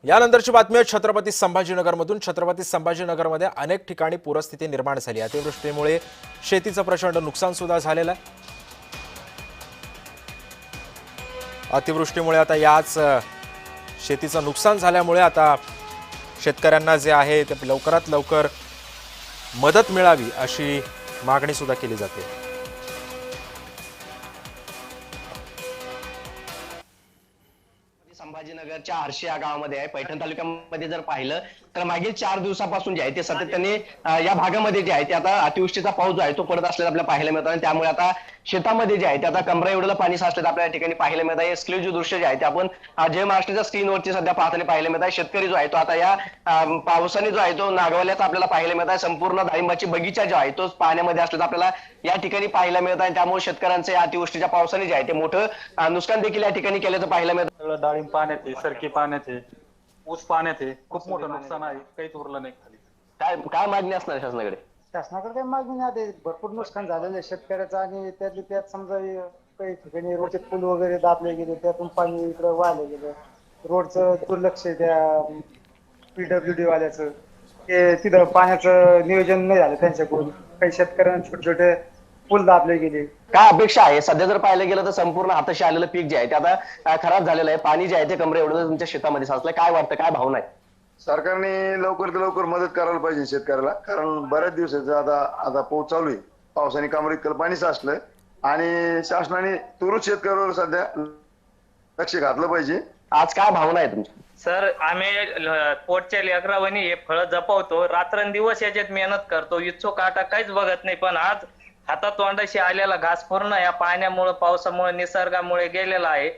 यानंतरची बातमी आहे छत्रपती संभाजीनगरमधून। छत्रपती संभाजीनगरमध्ये अनेक ठिकाणी पूरस्थिती निर्माण झाली। अतिवृष्टीमुळे शेतीचं प्रचंड नुकसान सुद्धा झालेलं आहे। अतिवृष्टीमुळे आता याच शेतीचं नुकसान झाल्यामुळे आता शेतकऱ्यांना जे आहे ते लवकरात लवकर मदत मिळावी अशी मागणी सुद्धा केली जाते। संभाजीनगरच्या आरशी या गावामध्ये आहे। पैठण तालुक्यामध्ये जर पाहिलं तर मागील 4 दिवसापासून जे आहे ते सातत्याने या भागामध्ये जे आहे ते आता अतिवृष्टीचा पाऊस जो आहे तो पडत असलेला आपल्याला पाहायला मिळतो आणि त्यामुळे आता शेतामध्ये जे आहे ते आता कमरा एवढं पाणी साचलेलं आपल्याला या ठिकाणी पाहायला मिळत आहे। एक्सक्लुझिव्ह दृश्य जे आहे ते आपण जय महाराष्ट्राच्या स्क्रीनवरती सध्या पाहताना पाहायला मिळत आहे। शेतकरी जो आहे तो आता या पावसाने जो आहे तो नागवल्याचा आपल्याला पाहायला मिळत आहे। संपूर्ण डाळिंबाची बगीचा जो आहे तो पाण्यामध्ये असलेला आपल्याला या ठिकाणी पाहायला मिळत आहे। त्यामुळे शेतकऱ्यांचे अतिवृष्टीच्या पावसाने जे आहे ते मोठं नुकसान देखील या ठिकाणी केल्याचं पाहायला मिळतं। सगळं डाळिंब पाण्यात आहे, सरकी पाण्यात आहे, ऊस पाण्यात आहे, खूप मोठं नुकसान आहे, काहीच उरलं नाही खाली। काय काय मागणी असणार शासनाकडे? शासनाकडे काही मागणी नाही आहे. भरपूर नुकसान झालेलं आहे शेतकऱ्याचं आणि त्यात समजा काही ठिकाणी रोडचे पूल वगैरे दाबले गेले, त्यातून पाणी इकडे वाहलं गेलं। रोडचं दुर्लक्ष आहे त्या PWD वाल्याचं, ते तिथं पाण्याचं नियोजन नाही झालं त्यांच्याकडून। काही शेतकऱ्यांना छोटे छोटे पूल दाबले गेले। काय अपेक्षा आहे? सध्या जर पाहायला गेलं तर संपूर्ण हाताशी आलेलं पीक जे आहे ते आता खराब झालेलं आहे। पाणी जे आहे ते कमरे एवढं तुमच्या शेतामध्ये साचलंय। काय वाटतं, काय भावना आहे? सरकारने लवकर मदत करायला पाहिजे शेतकऱ्याला, कारण बऱ्याच दिवसाचं आता पाऊस चालू आहे। पावसाने कमरे इतकं पाणी साचलंय आणि शासनाने तुरंत शेतकऱ्यावर सध्या लक्ष घातलं पाहिजे। आज काय भावना आहे तुमच्या? सर, आम्ही पोटच्या लेकरावानी हे फळ जपवतो, रात्रंदिवस याच्यात मेहनत करतो, इच्छो काटा काहीच बघत नाही, पण आज हातातोंडाशी आलेला घास पूर्ण या पाण्यामुळे, पावसामुळे, निसर्गामुळे गेलेला आहे।